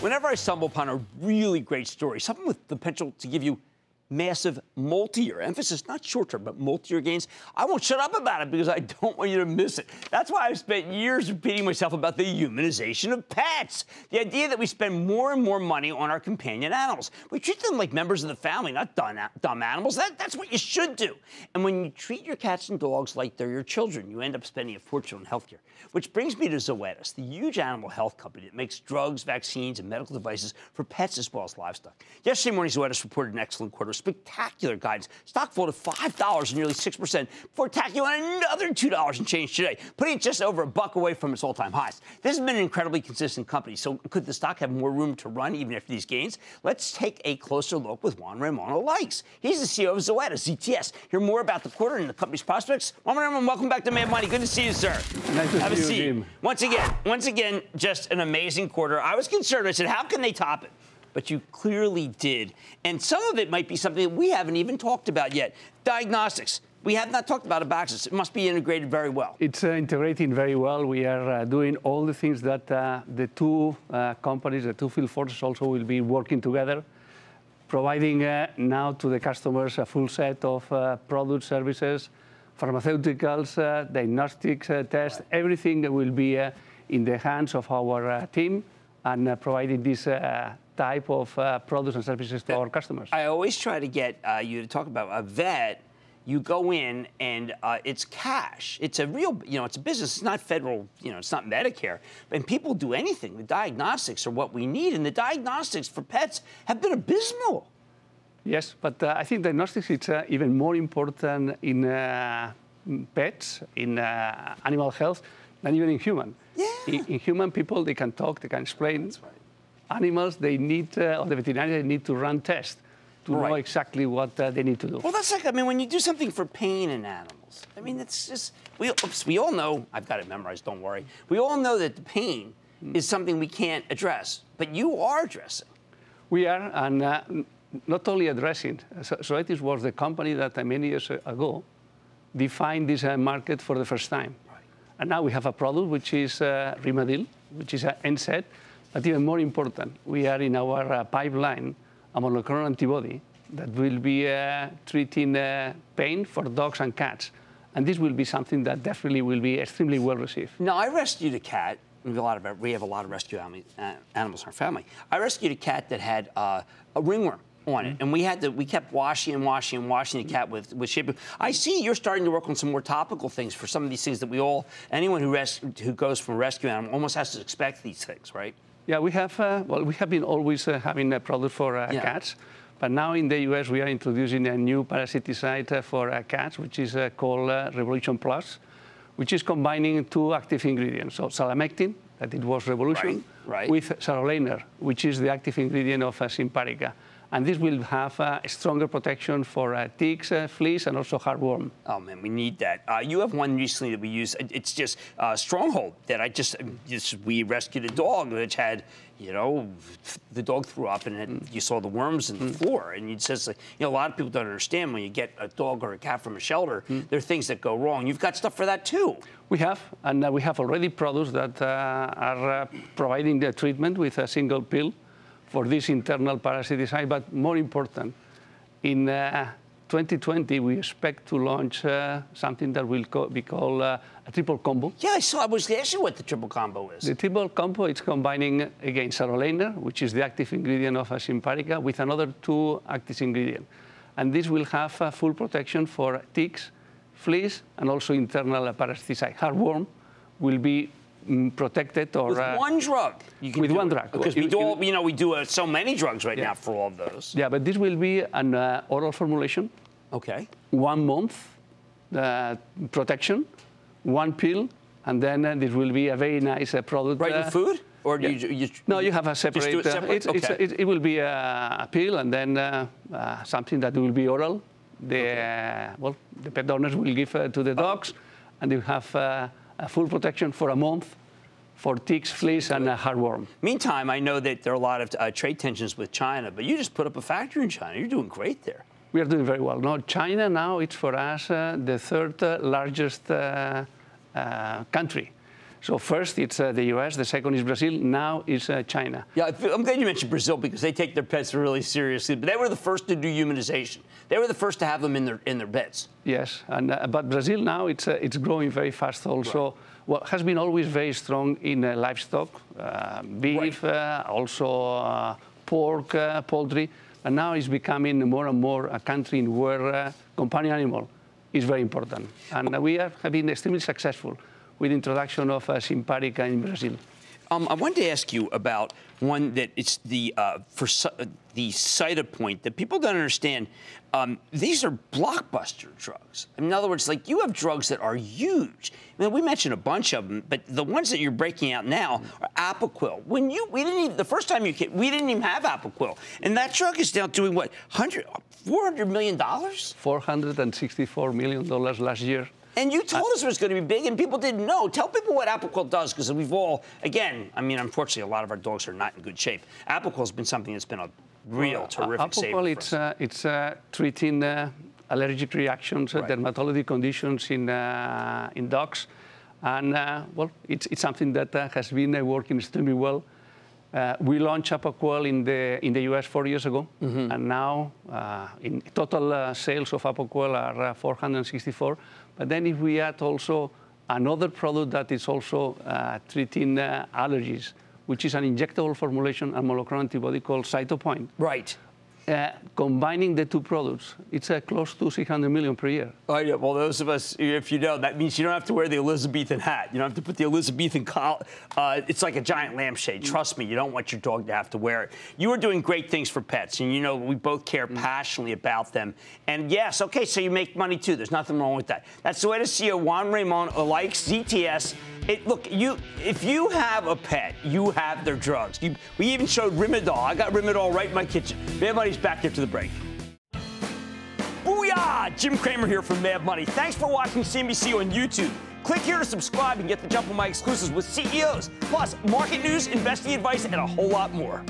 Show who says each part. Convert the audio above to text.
Speaker 1: Whenever I stumble upon a really great story, something with the potential to give you massive multi-year, emphasis not short-term, but multi-year gains, I won't shut up about it because I don't want you to miss it. That's why I've spent years repeating myself about the humanization of pets. The idea that we spend more and more money on our companion animals. We treat them like members of the family, not dumb animals. That's what you should do. And when you treat your cats and dogs like they're your children, you end up spending a fortune on healthcare. Which brings me to Zoetis, the huge animal health company that makes drugs, vaccines, and medical devices for pets as well as livestock. Yesterday morning, Zoetis reported an excellent quarter, spectacular guidance. Stock folded $5 and nearly 6% before tacking on another $2 and change today, putting it just over $1 away from its all-time highs. This has been an incredibly consistent company, so could the stock have more room to run even after these gains? Let's take a closer look with Juan Ramon Likes. He's the CEO of Zoetis, ZTS. Hear more about the quarter and the company's prospects. Juan Ramon, welcome back to Mad Money. Good to see you, sir.
Speaker 2: Nice to
Speaker 1: have a
Speaker 2: see
Speaker 1: seat.
Speaker 2: you, Jim.
Speaker 1: Once again, just an amazing quarter. I was concerned. I said, how can they top it? But you clearly did. And some of it might be something that we haven't even talked about yet. Diagnostics. We have not talked about Abaxis. It must be integrated very well.
Speaker 2: It's integrating very well. We are doing all the things that the two companies, the two field forces also will be working together, providing now to the customers a full set of products, services, pharmaceuticals, diagnostics, tests, everything that will be in the hands of our team and providing this type of products and services to our customers.
Speaker 1: I always try to get you to talk about a vet. You go in and it's cash. It's a real, it's a business. It's not federal, it's not Medicare. And people do anything. The diagnostics are what we need. And the diagnostics for pets have been abysmal.
Speaker 2: Yes, but I think diagnostics is even more important in pets, in animal health, than even in human.
Speaker 1: Yeah.
Speaker 2: In human people, they can talk, they can explain.
Speaker 1: That's right.
Speaker 2: Animals, they need, or the veterinarians, they need to run tests to know exactly what they need to do.
Speaker 1: Well, that's like, when you do something for pain in animals, it's just, we all know, I've got it memorized, don't worry. We all know that the pain is something we can't address, but you are addressing.
Speaker 2: We are, and not only addressing. Zoetis was the company that many years ago defined this market for the first time. Right. And now we have a product which is Rimadyl, which is an NSAID. But even more important, we are in our pipeline a monoclonal antibody that will be treating pain for dogs and cats. And this will be something that definitely will be extremely well received.
Speaker 1: Now, I rescued a cat. We have a lot of rescue animals in our family. I rescued a cat that had a ringworm on it, and we kept washing the cat with shampoo. I see you're starting to work on some more topical things for some of these things that anyone who goes from a rescue animal almost has to expect these things, right?
Speaker 2: Yeah, we have been always having a product for cats, but now in the US we are introducing a new parasiticide for cats, which is called Revolution Plus, which is combining two active ingredients. So salamectin, that it was Revolution, with sarolaner, which is the active ingredient of Simparica. And this will have a stronger protection for ticks, fleas, and also heartworm.
Speaker 1: Oh, man, we need that. You have one recently that we use. It's just Stronghold that we rescued a dog which had, the dog threw up and you saw the worms in the floor. And it says, a lot of people don't understand when you get a dog or a cat from a shelter, there are things that go wrong. You've got stuff for that, too.
Speaker 2: We have, and we have already products that are providing the treatment with a single pill for this internal parasiticide, but more important, in 2020, we expect to launch something that will be called a triple combo.
Speaker 1: Yeah, I was asking what the triple combo is.
Speaker 2: The triple combo is combining, again, sarolaner, which is the active ingredient of Simparica, with another two active ingredients. And this will have full protection for ticks, fleas, and also internal parasiticide. Heartworm will be protected or...
Speaker 1: With one drug?
Speaker 2: With one drug.
Speaker 1: Because we do so many drugs right now for all of those.
Speaker 2: Yeah, but this will be an oral formulation.
Speaker 1: Okay.
Speaker 2: 1 month protection, one pill, and then this will be a very nice product.
Speaker 1: Right in food? Or do you
Speaker 2: No, you have a separate...
Speaker 1: Just do it separate?
Speaker 2: It will be a pill and then something that will be oral. The pet owners will give to the dogs, and they have a full protection for a month for ticks, fleas, and heartworm.
Speaker 1: Meantime, I know that there are a lot of trade tensions with China, but you just put up a factory in China. You're doing great there.
Speaker 2: We are doing very well. No, China now, it's for us the third largest country. So first it's the US, the second is Brazil, now is China.
Speaker 1: Yeah, I'm glad you mentioned Brazil because they take their pets really seriously. But they were the first to do humanization. They were the first to have them in their beds.
Speaker 2: Yes, and but Brazil now it's growing very fast also. Right. What has been always very strong in livestock, beef, right. Also pork, poultry, and now it's becoming more and more a country where companion animal is very important. And we have been extremely successful with the introduction of Simparica in Brazil.
Speaker 1: I wanted to ask you about one that it's the Cytopoint that people don't understand. These are blockbuster drugs. In other words, like you have drugs that are huge. I mean, we mentioned a bunch of them, but the ones that you're breaking out now are Apoquel. The first time you came, we didn't even have Apoquel, and that drug is now doing what, $400 million?
Speaker 2: $464 million last year.
Speaker 1: And you told us it was going to be big, and people didn't know. Tell people what Apoquel does, because we've all, again, I mean, unfortunately, a lot of our dogs are not in good shape. Apoquel has been something that's been a real terrific saver.
Speaker 2: Apoquel, it's treating allergic reactions, right. Dermatology conditions in dogs, and well, it's something that has been working extremely well. We launched Apoquel in the US 4 years ago, and now in total sales of Apoquel are 464. But then if we add also another product that is also treating allergies, which is an injectable formulation, a monoclonal antibody called Cytopoint.
Speaker 1: Right.
Speaker 2: Combining the two products, it's close to 600 million per year.
Speaker 1: Oh, yeah. Well, those of us, if you know, that means you don't have to wear the Elizabethan hat. You don't have to put the Elizabethan collar. It's like a giant lampshade. Trust me, you don't want your dog to have to wear it. You are doing great things for pets, and you know we both care passionately about them. And yes, okay, so you make money too. There's nothing wrong with that. That's the way to see Juan Ramon likes ZTS. Look, if you have a pet, you have their drugs. We even showed Rimadol. I got Rimadol right in my kitchen. Mad Money's back after the break. Booyah! Jim Cramer here from Mad Money. Thanks for watching CNBC on YouTube. Click here to subscribe and get the jump on my exclusives with CEOs, plus market news, investing advice, and a whole lot more.